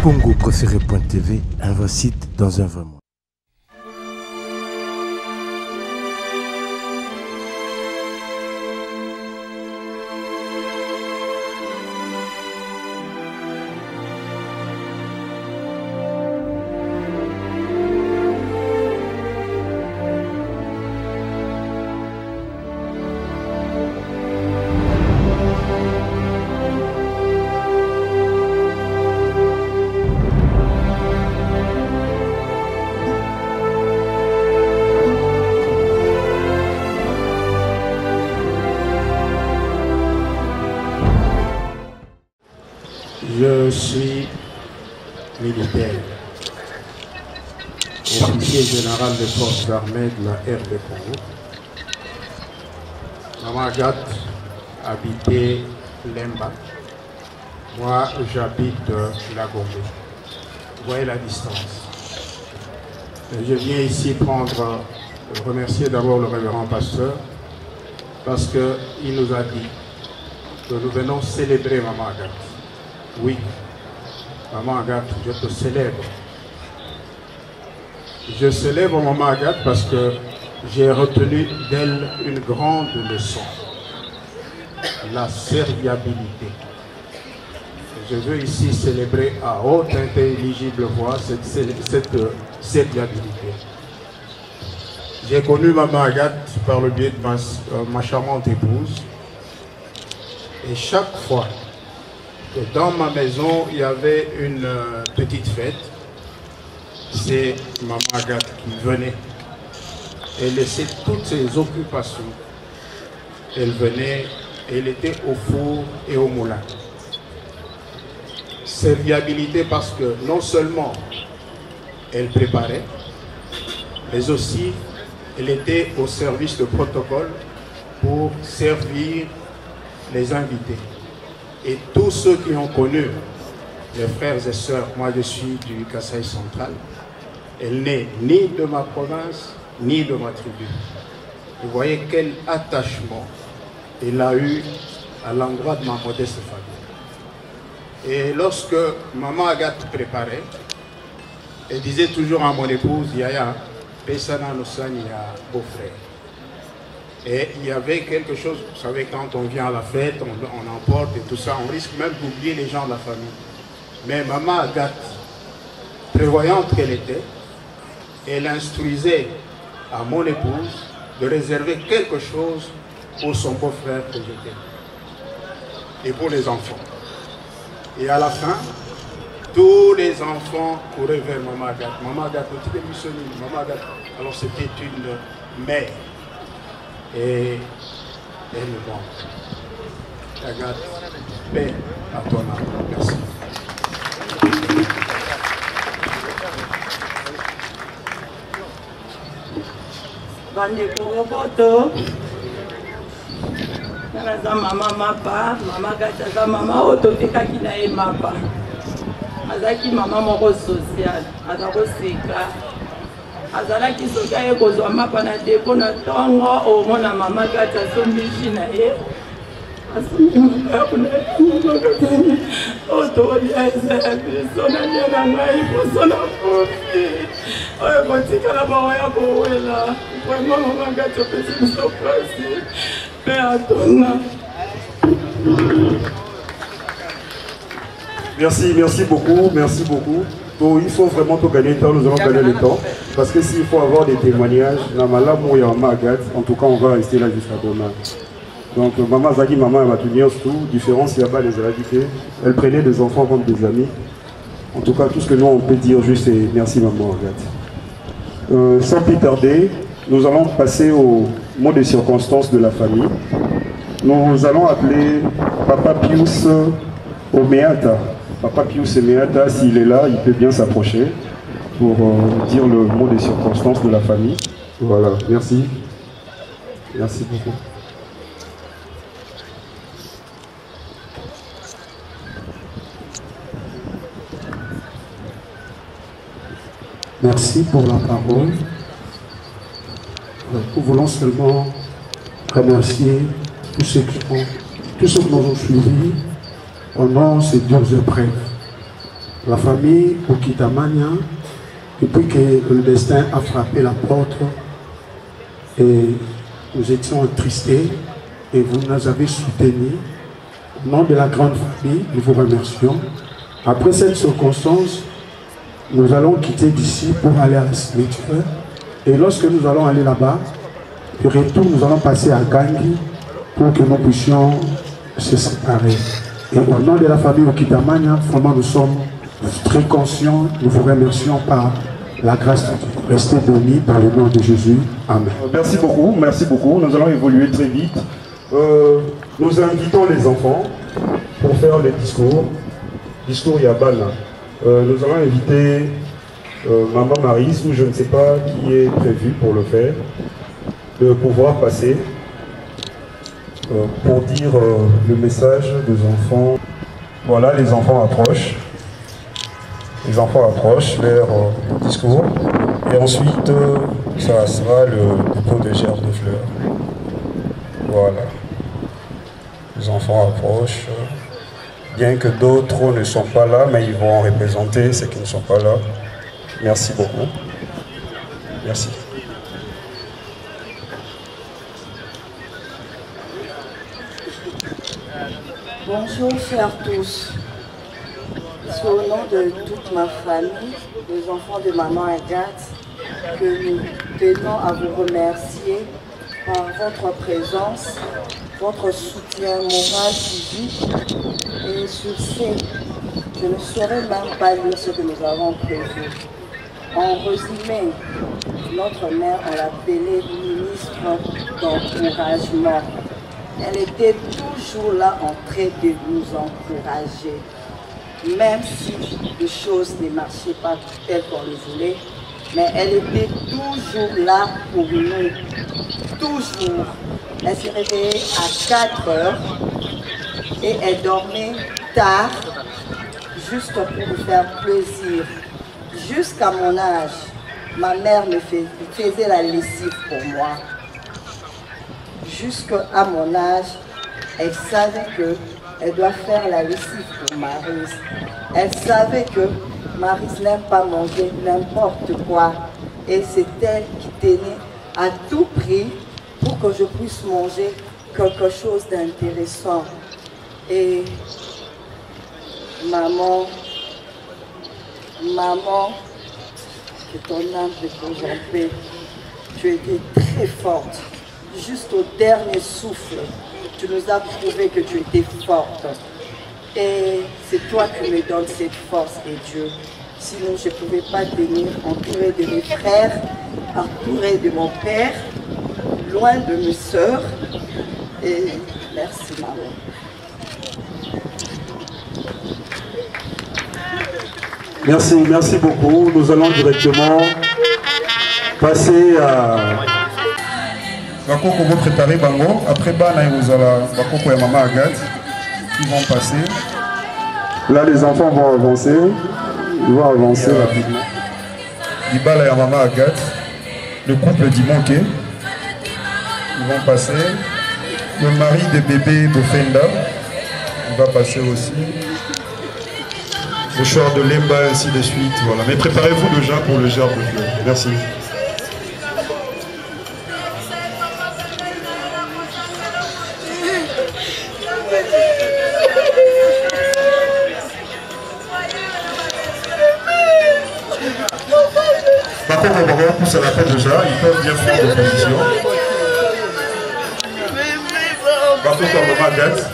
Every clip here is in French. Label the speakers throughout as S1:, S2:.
S1: Congo préféré.tv, un vrai site dans un vrai monde.
S2: Je suis militaire, officier général des forces armées de la RD Congo. Maman Agathe habitait Lemba. Moi, j'habite la Gombe. Vous voyez la distance. Et je viens ici remercier d'abord le révérend pasteur parce qu'il nous a dit que nous venons célébrer Maman Agathe. Oui, Maman Agathe, je te célèbre. Je célèbre Maman Agathe parce que j'ai retenu d'elle une grande leçon. La serviabilité. Je veux ici célébrer à haute intelligible voix cette serviabilité. J'ai connu Maman Agathe par le biais de ma charmante épouse. Et chaque fois dans ma maison, il y avait une petite fête. C'est Maman Agathe qui venait. Elle laissait toutes ses occupations. Elle venait, elle était au four et au moulin. Serviabilité parce que non seulement elle préparait, mais aussi elle était au service de protocole pour servir les invités. Et tous ceux qui ont connu les frères et sœurs, moi je suis du Kasaï central, elle n'est ni de ma province, ni de ma tribu. Vous voyez quel attachement elle a eu à l'endroit de ma modeste famille. Et lorsque Maman Agathe préparait, elle disait toujours à mon épouse, Yaya, Pesana Nosani a beau-frère. Et il y avait quelque chose, vous savez, quand on vient à la fête, on emporte et tout ça, on risque même d'oublier les gens de la famille. Mais Maman Agathe, prévoyante qu'elle était, elle instruisait à mon épouse de réserver quelque chose pour son beau-frère que j'étais. Et pour les enfants. Et à la fin, tous les enfants couraient vers Maman Agathe. Maman Agathe, petite émissionnaire, Maman Agathe. Alors c'était une mère. Et elle me montre. Agathe, paix à ton âme. Merci.
S3: Bandeko Roboto, naza mama mapa, Mama Agathe aza mama ototekaki na ye mapa. Azaki mama moko social, aza koseka. Azalaki soki aye kozwa mapa na deko na ntongo omona Mama Agathe asombishi na ye. Asombi makabu na ye. Otolia ezala biso na lia na ngai poso na kofi. Oyo kotikala bango ya kowela. Vraiment Mama Agathe opesi biso pasi. Mpe atona.
S4: Merci beaucoup, merci beaucoup. Donc, il faut vraiment tout gagner le temps, nous allons gagner le temps. Parce que s'il faut avoir des témoignages, en tout cas on va rester là jusqu'à demain. Donc Maman Zagi, Maman elle va tenir tout, différence, il y a pas les éradiquer. Elle prenait des enfants comme des amis. En tout cas tout ce que nous on peut dire juste c'est merci Maman Agathe. Sans plus tarder, nous allons passer au mot de circonstance de la famille. Nous allons appeler Papa Pius Omeata. Papa Pius Omeata, s'il est là, il peut bien s'approcher pour dire le mot des circonstances de la famille. Voilà, merci. Merci beaucoup.
S5: Merci pour la parole. Nous voulons seulement remercier tous ceux qui nous ont suivis pendant ces dures épreuves. la famille Okitamania, depuis que le destin a frappé la porte et nous étions attristés et vous nous avez soutenus. Au nom de la grande famille, nous vous remercions. Après cette circonstance, nous allons quitter d'ici pour aller à la cimetière. Et lorsque nous allons aller là-bas, du retour, nous allons passer à Gangi pour que nous puissions se séparer. Et au nom de la famille Okitamania, vraiment nous sommes très conscients, nous vous remercions par la grâce de Dieu. Restez bénis dans le nom de Jésus. Amen.
S4: Merci beaucoup, nous allons évoluer très vite. Nous invitons les enfants pour faire le discours Yabana. Nous allons inviter Maman Marise, ou je ne sais pas qui est prévu pour le faire, de pouvoir passer pour dire le message des enfants. Voilà, les enfants approchent. Les enfants approchent vers le discours. Et ensuite, ça sera le dépôt des gerbes de fleurs. Voilà. Les enfants approchent. Bien que d'autres ne sont pas là, mais ils vont représenter ceux qui ne sont pas là. Merci beaucoup. Merci.
S6: Bonjour chers tous. C'est au nom de toute ma famille, les enfants de Maman Agathe, que nous tenons à vous remercier par votre présence, votre soutien moral, physique. Et sur ce, je ne saurais même pas lire ce que nous avons prévu. En résumé, notre mère, on l'appelait ministre d'encouragement. Elle était toujours là en train de nous encourager. Même si les choses ne marchaient pas telles qu'on le voulait, mais elle était toujours là pour nous. Toujours. Elle se réveillait à 4 heures et elle dormait tard, juste pour nous faire plaisir. Jusqu'à mon âge, ma mère me faisait la lessive pour moi. Jusqu'à mon âge, elle savait qu'elle doit faire la lessive pour Maryse. Elle savait que Maryse n'aime pas manger n'importe quoi. Et c'est elle qui tenait à tout prix pour que je puisse manger quelque chose d'intéressant. Et maman, que ton âme repose en paix. Tu étais très forte. Juste au dernier souffle, tu nous as prouvé que tu étais forte. Et c'est toi qui me donnes cette force, et Dieu. Sinon, je ne pouvais pas tenir entourée de mes frères, entourée de mon père, loin de mes sœurs. Et merci, maman.
S4: Merci beaucoup. Nous allons directement passer à... Bakoko vont préparer Bango. Après Bana et Bakoko et Maman Agathe qui vont passer. Là, les enfants vont avancer. Ils vont avancer rapidement. Dibala et Maman Agathe, le couple d'Imonké, ils vont passer. Le mari de bébé Bofenda, il va passer aussi. Le choix de Lemba, ainsi de suite. Voilà. Mais préparez-vous déjà pour le gerbe de fleurs. Merci. Par contre, on va pousser la tête déjà, ils peuvent bien faire des positions. Par contre, on va mettre.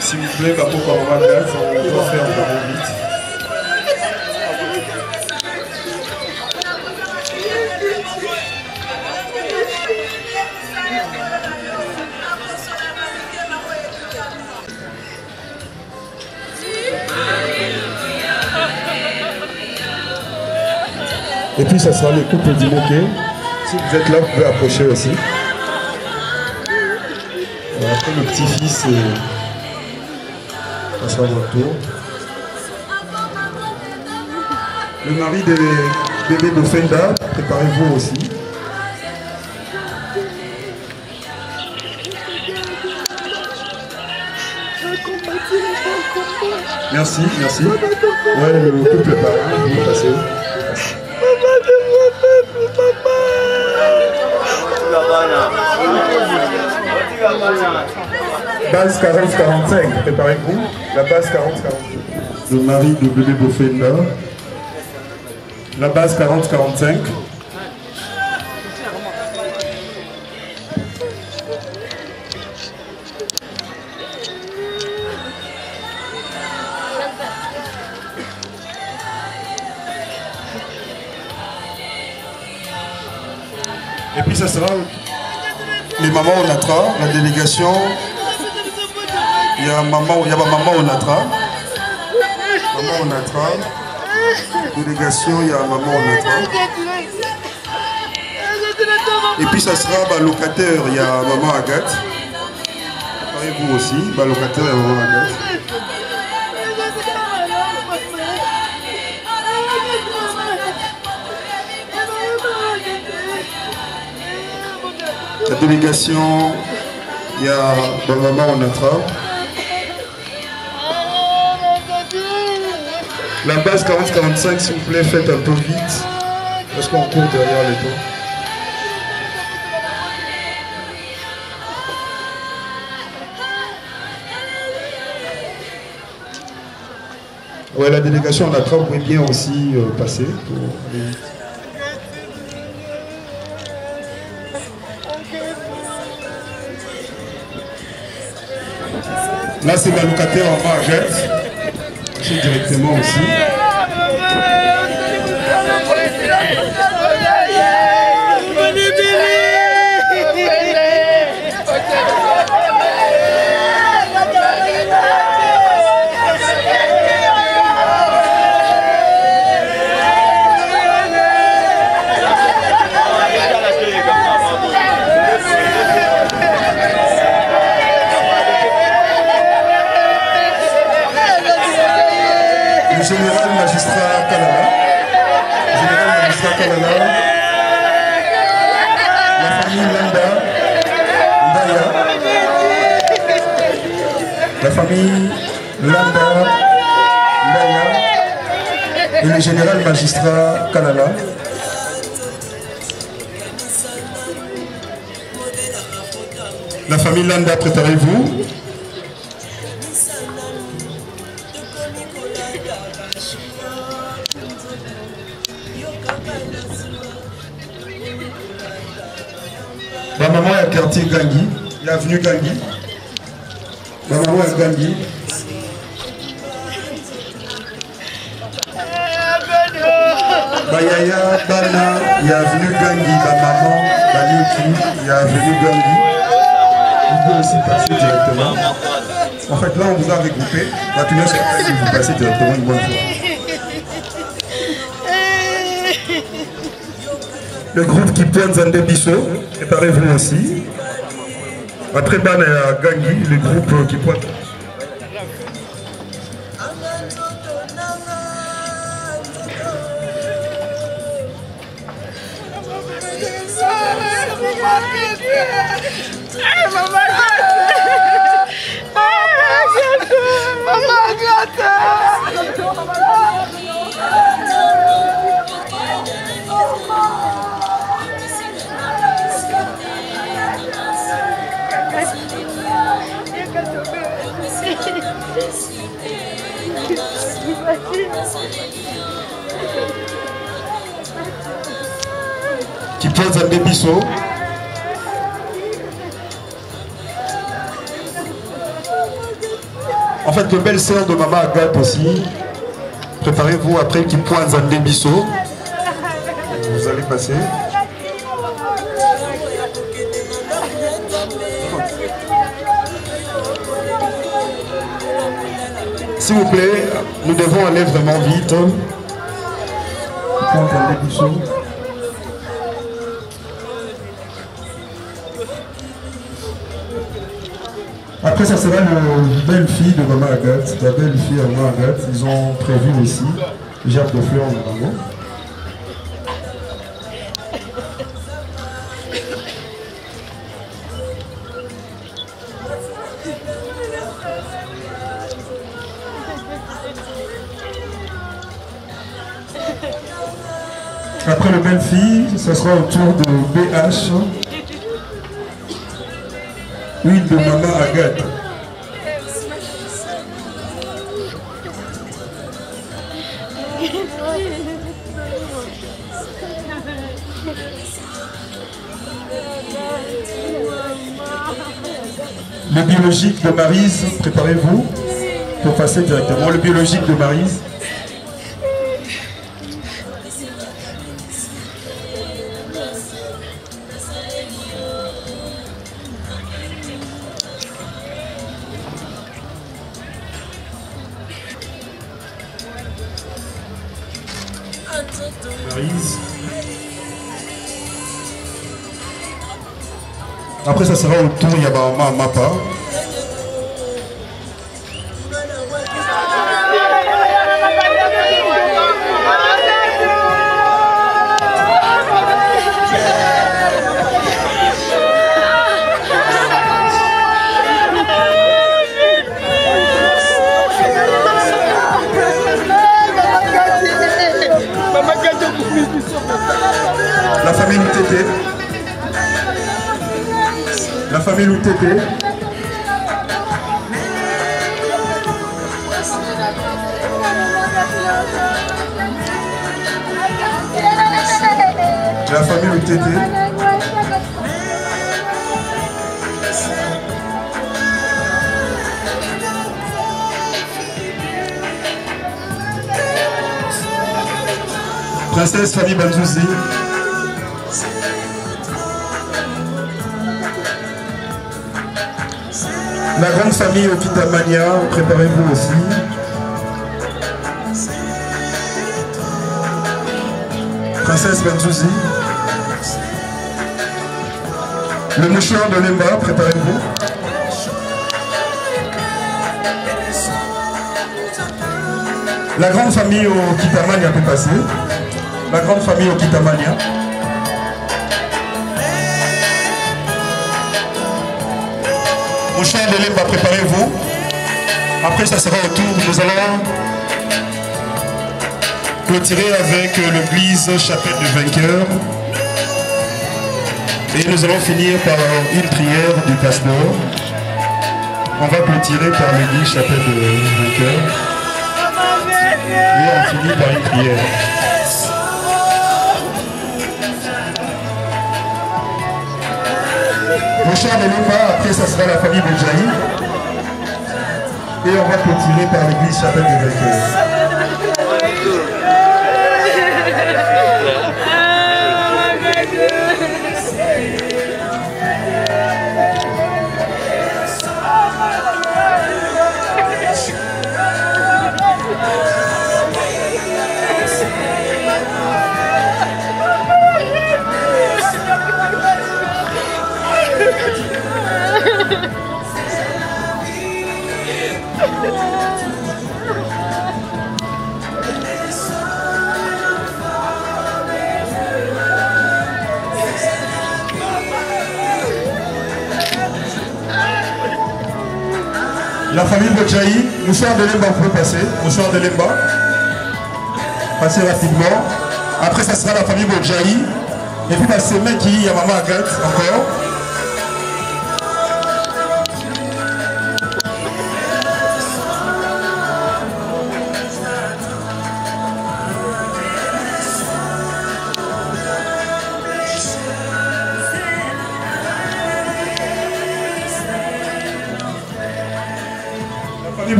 S4: S'il vous plaît, par contre, on va mettre, on doit faire vraiment vite. Et puis ça sera le couple d'Imoké. Si vous êtes là, vous pouvez approcher aussi. Et après le petit-fils, ça sera votre tour. Le mari des bébés de Fenda, préparez-vous aussi. Merci, merci. Ouais, le couple parrain, vous passez où? Base 40-45, préparez-vous. La base 40-45. Le mari de bébé Bofenda. La base 40-45. Et puis ça sera les mamans Onatra, la délégation. Il y a maman Onatra. Maman Onatra. Délégation, il y a maman Onatra. Et puis ça sera locataire, il y a maman Agathe. Et vous aussi, locataire, il y a maman Agathe. La délégation, il y a maman Onatra. La base 40-45, s'il vous plaît, faites un peu vite, parce qu'on court derrière le temps. Ouais, la délégation Onatra, vous pouvez bien aussi passer. Là, c'est la locataire en Margette. Directement aussi. Général magistrat Kalala, la famille Landa, Ndaya, la famille Landa, Ndaya et le général magistrat Kalala. La famille Landa, préparez-vous. Ma maman est à quartier Gangui, l'avenue Gangui. Ma maman est Gangui. Yaya, Bana, il y a avenue Gangui. Ma maman, Banyuki, il y a avenue Gangui. Vous pouvez aussi passer directement. En fait, là, on vous a regroupé. Maintenant, vous passez directement une bonne fois. Le groupe qui pointe Zandé Bisso, préparez-vous aussi. Après Ban à Gangui, le groupe qui pointe. Qui pointe Zandé Bisso. En fait, le belle-sœur de Maman Agathe aussi. Préparez-vous après qui pointe Zandé Bisso. Vous allez passer. S'il vous plaît, nous devons aller vraiment vite. Pointe Zandé Bisso. Après, ça sera la belle-fille de Maman Agathe, la belle-fille à Maman Agathe. Ils ont prévu aussi Jacques de Fleur notamment.
S7: Après le belle-fille, ce sera au tour de BH. Huile de maman Agathe. Le biologique de Maryse, préparez-vous pour passer directement. Le biologique de Maryse. Maryse. Après, ça sera au tour Yabama Mapa. La famille Loutete. La famille Loutete. La famille Loutete. Princesse Fanny Banzouzi. La grande famille Okitamania, préparez-vous aussi. Princesse Banzouzi. Le mouchoir de Lemba, préparez-vous. La grande famille Okitamania peut passer. La grande famille Okitamania. Mouchoir de Lemba, préparez-vous. Après, ça sera au tour. Nous allons clôturer avec l'église chapelle du vainqueur. Et nous allons finir par une prière du pasteur. On va clôturer par l'église chapelle du vainqueur. Et on finit par une prière. Mouchoir de Lemba, après ça sera la famille Benjaï. Et on va clôturer par l'église chapelle du vainqueur. La famille Bojaï, mouchoir de Lemba, vous pouvez passer. Mouchoir de Lemba. Passez rapidement. Après, ça sera la famille Bojaï. Et puis, la semaine qui y a maman Agathe encore.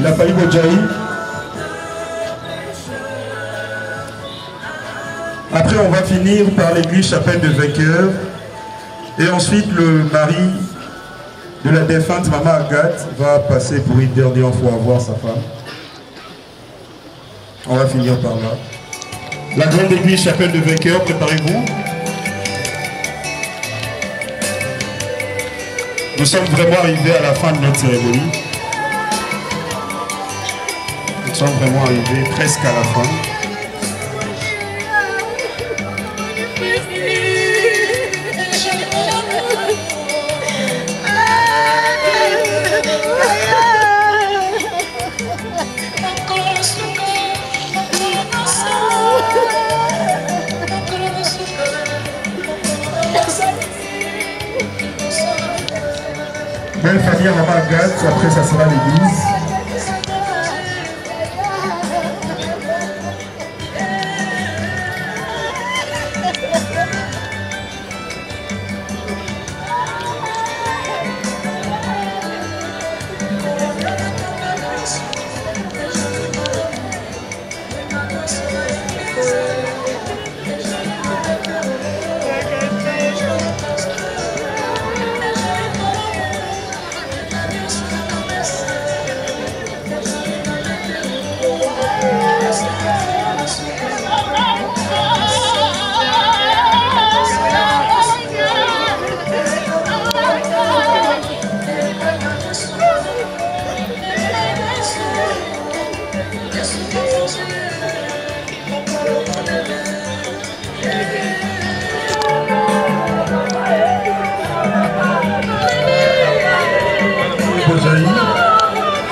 S7: La famille Bojaï. Après, on va finir par l'église chapelle de vainqueur. Et ensuite, le mari de la défunte maman Agathe va passer pour une dernière fois voir sa femme. On va finir par là. La grande église chapelle de vainqueur, préparez-vous. Nous sommes vraiment arrivés à la fin de notre cérémonie. Nous sommes vraiment arrivés presque à la fin. Belle famille à Maman Agathe, après ça sera l'église.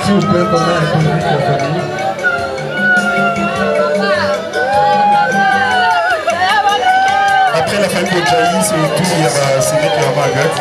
S7: S'il vous plaît, pendant la conduite de la famille. Après la famille de Jaï, c'est tout, il y a Séné qui est Maman Agathe.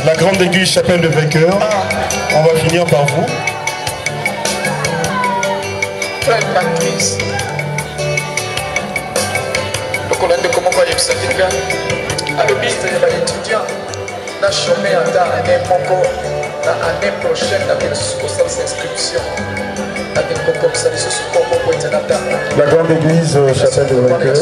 S7: La grande église chapelle de vainqueur, on va finir par vous.
S8: Frère Patrice, le colonel comment va y s'appliquer à l'obéissance des étudiants, n'a chômé à l'année l'année prochaine, avec cette inscription.
S7: La grande église chapelle de vainqueur. La grande église chapelle de vainqueur.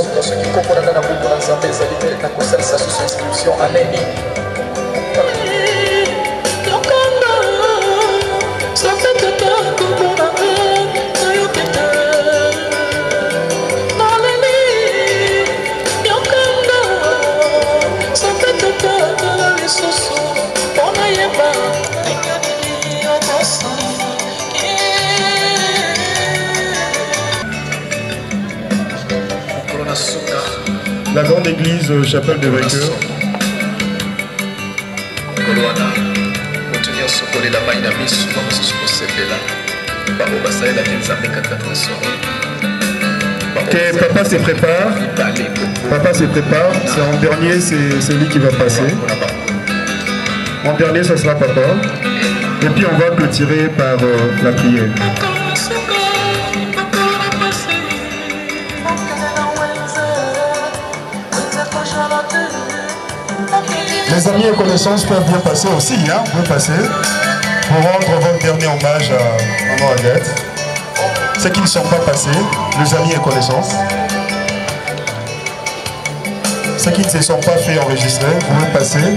S7: Ok, papa se prépare. Papa se prépare. C'est en dernier, c'est lui qui va passer. En dernier, ça sera papa. Et puis on va clôturer par la prière. Les amis et connaissances peuvent bien passer aussi, hein, vous pouvez passer pour rendre votre dernier hommage à Maman Agathe. Ceux qui ne sont pas passés, les amis et connaissances. Ceux qui ne se sont pas fait enregistrer, vous pouvez passer.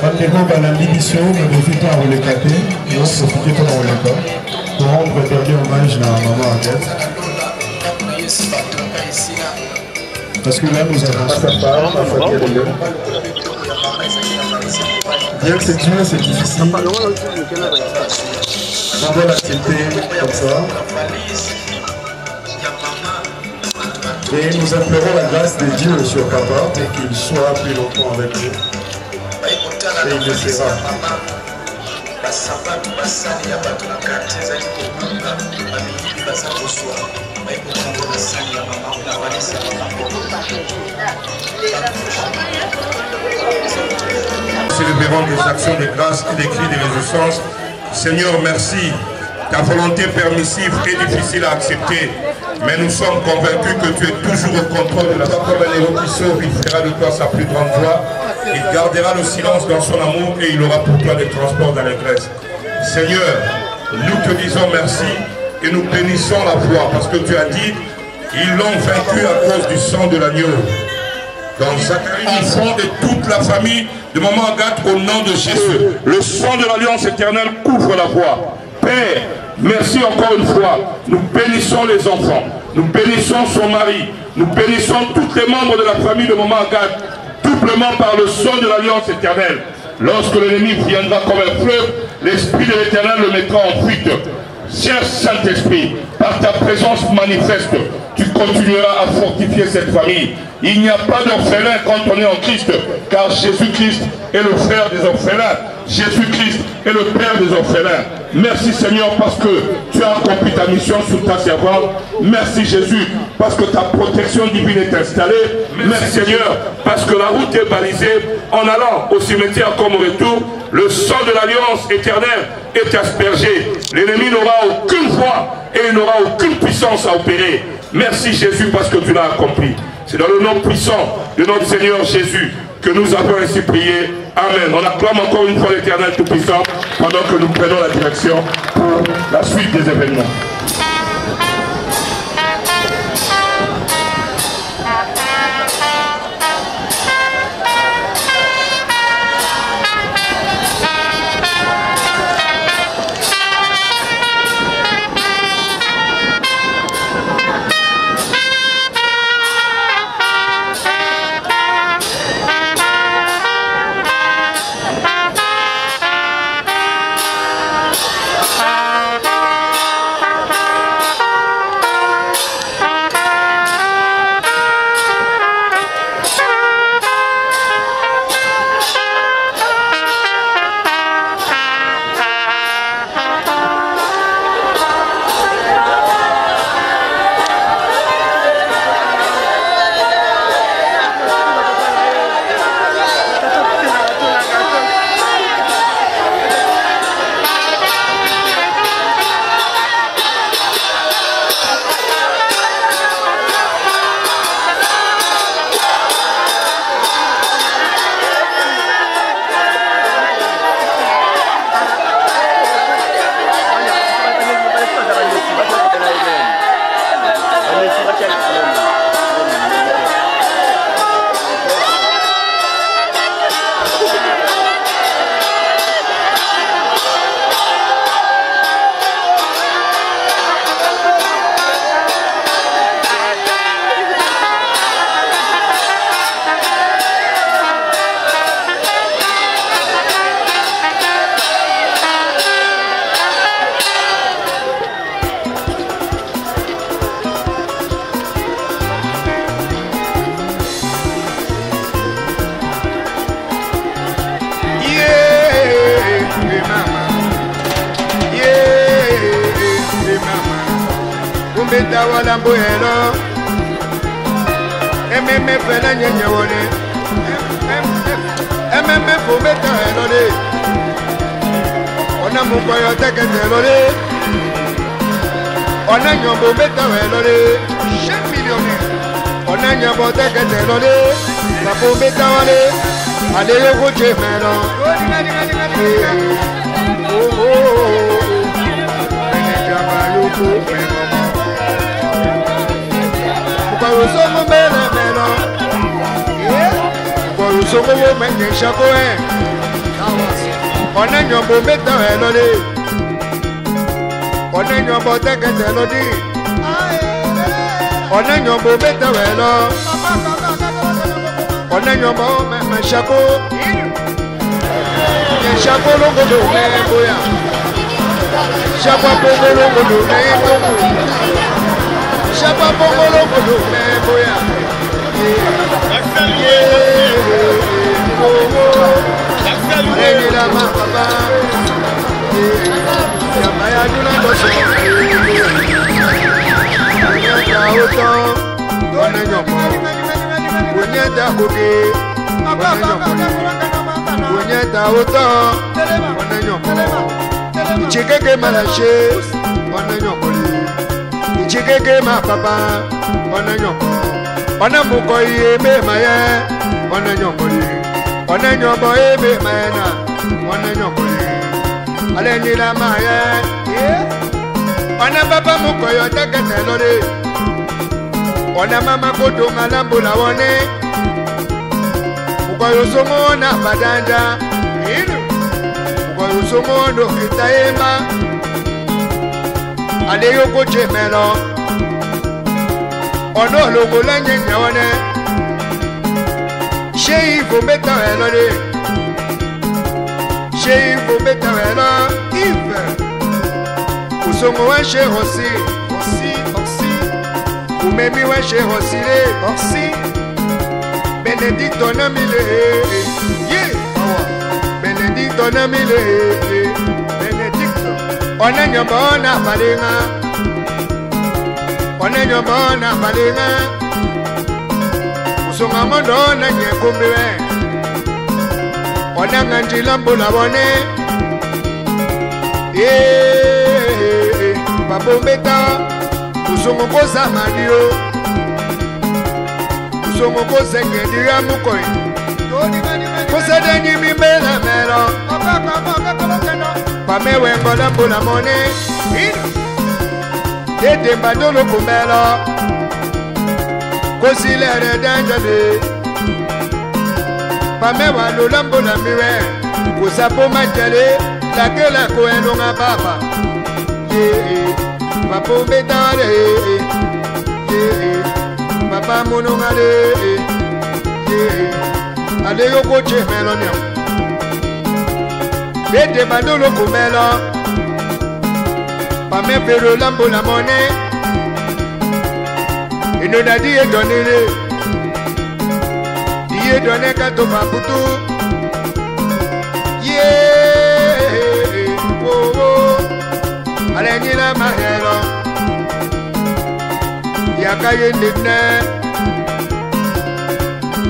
S7: Maintenant, dans la mission, nous profitons à Rolekate, nous profitons pour Rolekate, pour rendre un dernier hommage à Maman Agathe. Parce que là, nous avons sa part, la famille de Léon. Bien que c'est dur, c'est difficile. On doit l'accepter comme ça. Et nous implorons la grâce de Dieu sur papa pour qu'il soit plus longtemps avec nous. Et il le sera.
S9: Célébrons des actions de grâce et des cris de résistance. Seigneur, merci. Ta volonté permissive est difficile à accepter, mais nous sommes convaincus que tu es toujours au contrôle de la vie. Comme un héros qui sauve, il fera de toi sa plus grande joie. Il gardera le silence dans son amour et il aura pour toi des transports d'allégresse. Seigneur, nous te disons merci et nous bénissons la foi parce que tu as dit Ils l'ont vaincu à cause du sang de l'agneau. Donc Zacharie, enfant de toute la famille de Maman Agathe, au nom de Jésus, le sang de l'alliance éternelle couvre la voie. Père, merci encore une fois. Nous bénissons les enfants, nous bénissons son mari, nous bénissons tous les membres de la famille de Maman Agathe, doublement par le sang de l'alliance éternelle. Lorsque l'ennemi viendra comme un fleuve, l'Esprit de l'Éternel le mettra en fuite. Cher Saint-Esprit, par ta présence manifeste, tu continueras à fortifier cette famille. Il n'y a pas d'orphelin quand on est en Christ, car Jésus-Christ est le frère des orphelins. Jésus-Christ est le père des orphelins. Merci Seigneur parce que tu as accompli ta mission sous ta servante. Merci Jésus parce que ta protection divine est installée. Merci Seigneur parce que la route est balisée. En allant au cimetière comme au retour, le sang de l'alliance éternelle est aspergé. L'ennemi n'aura aucune voix et il n'aura aucune puissance à opérer. Merci Jésus parce que tu l'as accompli. C'est dans le nom puissant de notre Seigneur Jésus que nous avons ainsi prié. Amen. On acclame encore une fois l'Éternel Tout-Puissant pendant que nous prenons la direction pour la suite des événements.
S10: ona mama kodonga lambo la wone ukoyo somo na badanja ukoyo somo no kitaema ale yoko chemelo ono logo la nyenya wone shei fo beta elode shei fo beta elo ive usongo wa she hosi umemi wa she hosi le hosi Benedicto na mile Benedicto na mile Benedicto ona nyomba ona malinga ona nyomba ona malinga usonga mondo na nyekumbiwe ona nganjila mbula bone babombeta usongo kosa madio usongo kosa ngedira mukoi kosa denyi mimela melo pamewe ngola mbula mone dede mbadolo kumelo kosilere danjale pamewa lola mbula miwe kusapo majale lakela koenonga baba papo betare papa monongale ale yoko chemelo ne dede bandolo kumelo pame pero lambo la mone inona die donere die donne kato maputu Alengila mahero Yakaye nibne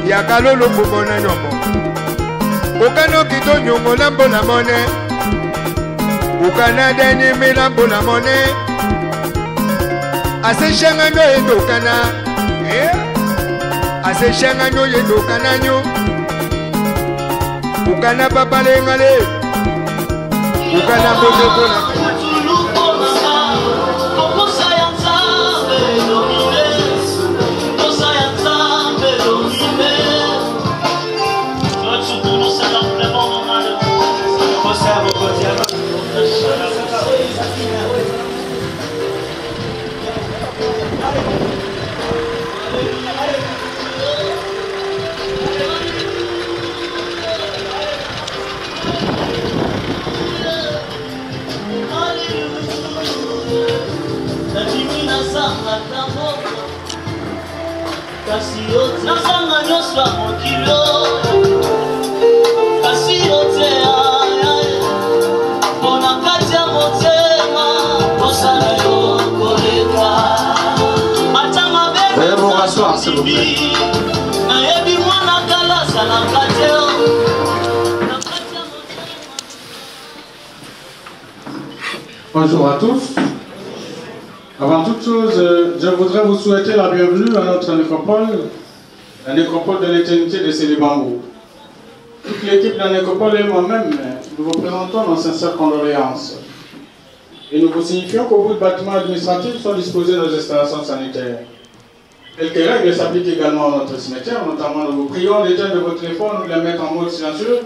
S10: Yakalolo kubona nyombo Ukano kito nyongo lambo la mone Ukana deni mi lambo la mone Ase shanga nyo yendo kana Ase shanga nyo yendo kana nyo Ukana papale ngale Ukana bote kona
S11: Nasanga nyoswa mokilo kasi yote bona kati ya motema kosala yo koleka ata mabebe nayebi mwana kalasa na kateo.
S12: Bonjour à tous. Avant toute chose, je voudrais vous souhaiter la bienvenue à notre nécropole, la nécropole de l'éternité de Célibambou. Toute l'équipe de la nécropole et moi-même, nous vous présentons nos sincères condoléances. Et nous vous signifions qu'au bout de bâtiments administratifs sont disposées nos installations sanitaires. Quelques règles s'appliquent également à notre cimetière, notamment nous vous prions d'éteindre votre téléphone ou de la mettre en mode silencieux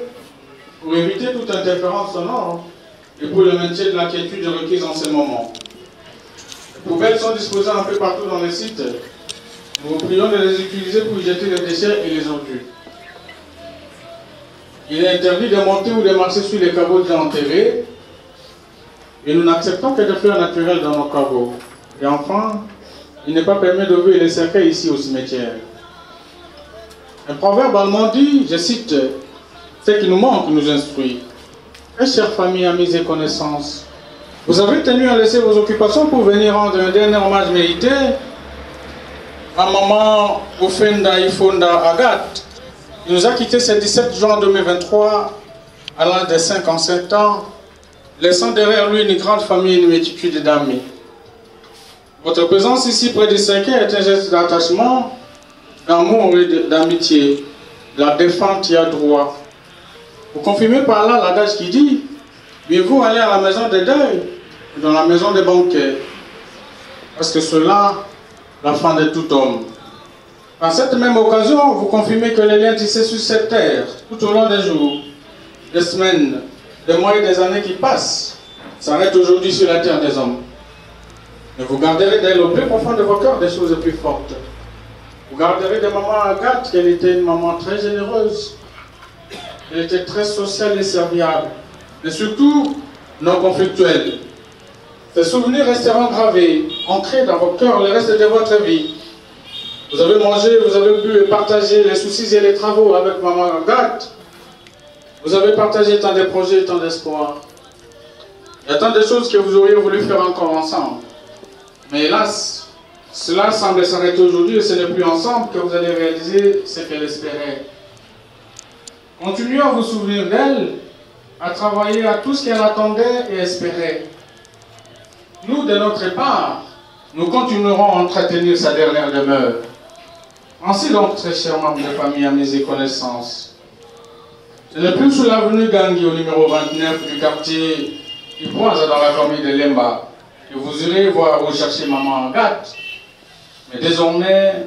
S12: pour éviter toute interférence sonore et pour le maintien de la quiétude requise en ces moments. Les poubelles sont disposées un peu partout dans le site. Nous vous prions de les utiliser pour jeter les déchets et les ordures. Il est interdit de monter ou de marcher sur les caveaux déjà enterrés. Et nous n'acceptons que des fleurs naturelles dans nos caveaux. Et enfin, il n'est pas permis d'ouvrir les cercueils ici au cimetière. Un proverbe allemand dit, je cite, « Ce qui nous manque nous instruit. » Et chère famille, amis et connaissances, vous avez tenu à laisser vos occupations pour venir rendre un dernier hommage mérité à maman Ofenda Ifonda Agathe. Il nous a quittés ce 17 juin 2023 à l'âge de 57 ans, laissant derrière lui une grande famille et une multitude d'amis. Votre présence ici près du cercueil est un geste d'attachement, d'amour et d'amitié. La défunte y a droit. Vous confirmez par là l'adage qui dit « Mieux-vous aller à la maison des deuils dans la maison des banquets » parce que cela l'enfant de tout homme. Par cette même occasion, vous confirmez que les liens tissés sur cette terre, tout au long des jours, des semaines, des mois et des années qui passent, s'arrêtent aujourd'hui sur la terre des hommes. Et vous garderez d'elle au plus profond de vos cœurs des choses les plus fortes. Vous garderez de maman Agathe qu'elle était une maman très généreuse. Elle était très sociale et serviable, mais surtout non conflictuelle. Ces souvenirs resteront gravés, ancrés dans vos cœurs le reste de votre vie. Vous avez mangé, vous avez bu et partagé les soucis et les travaux avec maman Agathe. Vous avez partagé tant de projets, tant d'espoirs. Il y a tant de choses que vous auriez voulu faire encore ensemble. Mais hélas, cela semble s'arrêter aujourd'hui et ce n'est plus ensemble que vous allez réaliser ce qu'elle espérait. Continuez à vous souvenir d'elle, à travailler à tout ce qu'elle attendait et espérait. Nous, de notre part, nous continuerons à entretenir sa dernière demeure. Ainsi donc, très chers membres de famille, amis et connaissances, ce n'est plus sous l'avenue Gangui au numéro 29 du quartier du Poise dans la famille de Lemba que vous irez voir où chercher maman Agathe. Mais désormais,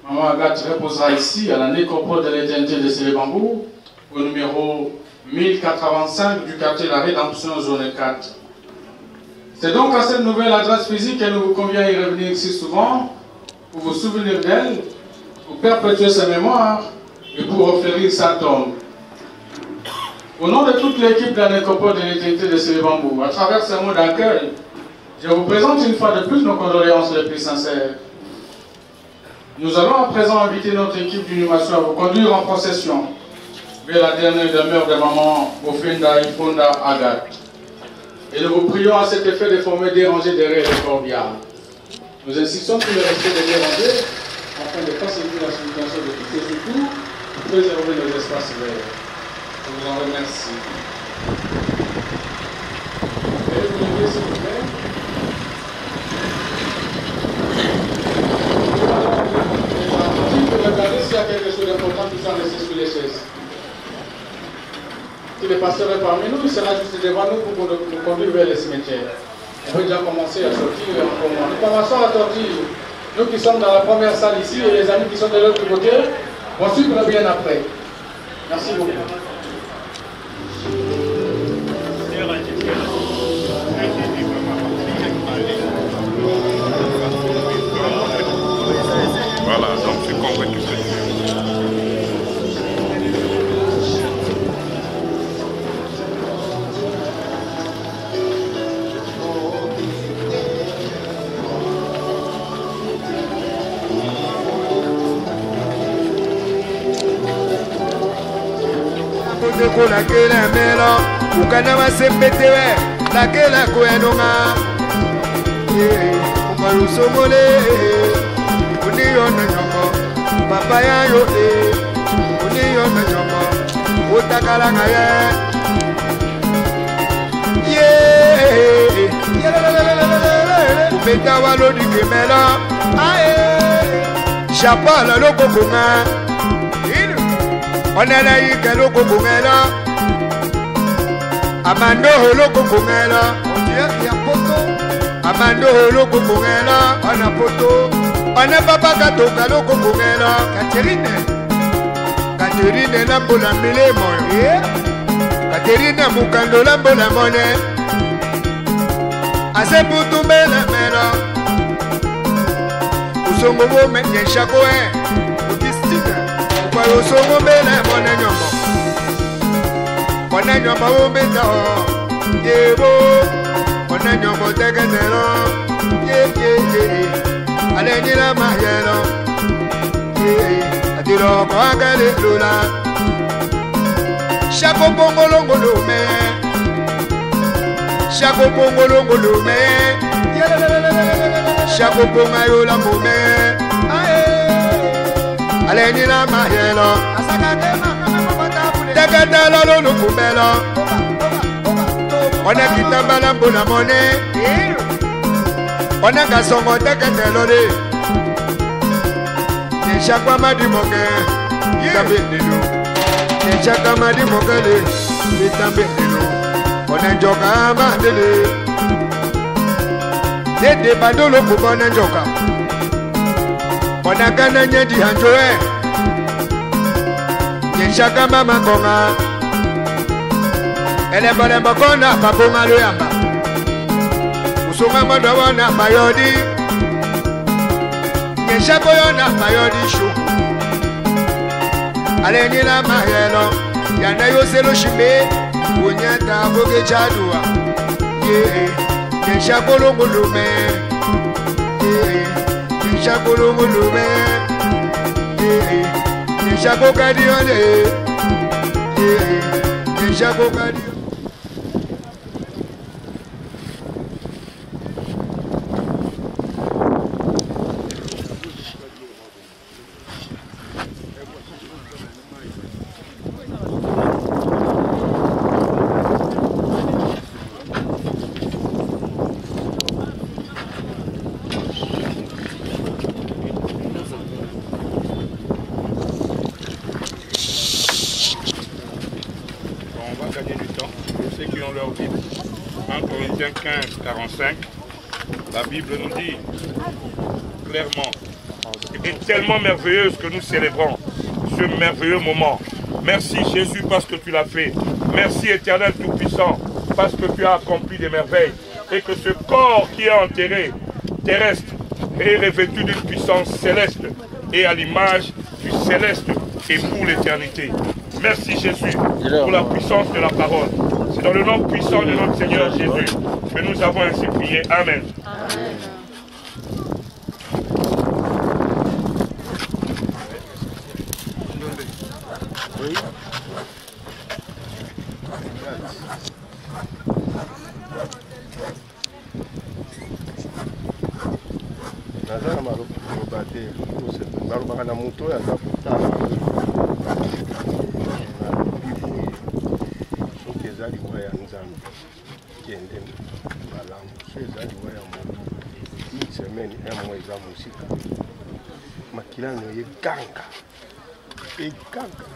S12: maman Agathe reposera ici à la nécropole de l'éternité de Sélébambou au numéro 1085 du quartier de la Rédemption, zone 4. C'est donc à cette nouvelle adresse physique qu'il nous convient y revenir si souvent pour vous souvenir d'elle, pour perpétuer sa mémoire et pour offrir sa tombe. Au nom de toute l'équipe de la nécropole de l'éternité de Sélébambou, à travers ces mots d'accueil, je vous présente une fois de plus nos condoléances les plus sincères. Nous allons à présent inviter notre équipe d'inhumation à vous conduire en procession vers la dernière demeure de maman Ofinda Ifonda Agathe. Et nous vous prions à cet effet de former des rangées de rêves cordiales. Nous insistons sur le respect des dérangés afin de faciliter la circulation de tous et surtout pour préserver nos espaces verts. Je vous en remercie. Et vous levez s'il vous plaît. Regardez s'il y a quelque chose d'important qui soit laissé sur les chaises. Si le pasteur est parmi nous, il sera juste devant nous pour nous conduire vers le cimetière. On peut déjà commencer à sortir encore moins. Nous commençons à sortir. Nous qui sommes dans la première salle ici et les amis qui sont de l'autre côté vont suivre bien après. Merci beaucoup.
S9: Voilà, donc c'est convaincu.
S10: La que la melo, ukana wasembetewe, la que la kuenonga. Umarusomole, uniona nyongo, papa ya yote, uniona nyongo, utakala ngaye. Ubeta walo di kemela, ae, chapala loko kunga. Onana yike loko kumela, amando loko kumela, ya poto, amando loko kumela, ana poto, ana papa katoka loko kumela, Catherine lambola milemo, Catherine mukando lambola mone, aseputu mela mela, usongo wo menye shakoe. Kwa usongo mele mwana nyombo umeta ho yebo mwana nyombo tegenero ye alenila mayelo ye adiro kwa gale lula shako pongolongo lume shako pongolongo lume shako pongayo la mume Aleni la mahelo, Dagada la lolo kumelo, Ona kitamba la mbula mone, Ona kasongo dagada lole, Nishakwa madi moke, Tambe nino, Nishakwa madi moke, Tambe nino, Ona njoka mandele, Dede bandolo kubona njoka. Bonagana nyedi hanjoe Yenshaka mama konga Ele mbokona mabonga luyamba Usunga mwadawona mayodi Yenshako yona mayodi shuku Alengila mahelo Yana yoselo shimbe Unyata boge chadua Yenshako lungulume Yenshako lungulume Yenshako kadiole Yenshako kadiole
S9: La Bible nous dit clairement, c'est tellement merveilleux ce que nous célébrons, ce merveilleux moment. Merci Jésus parce que tu l'as fait. Merci Éternel Tout-Puissant parce que tu as accompli des merveilles et que ce corps qui est enterré, terrestre, est revêtu d'une puissance céleste et à l'image du céleste et pour l'éternité. Merci Jésus pour la puissance de la parole. C'est dans le nom puissant de notre Seigneur Jésus que nous avons ainsi prié. Amen.
S13: Makilano ye ganga. E ganga.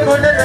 S10: Mama,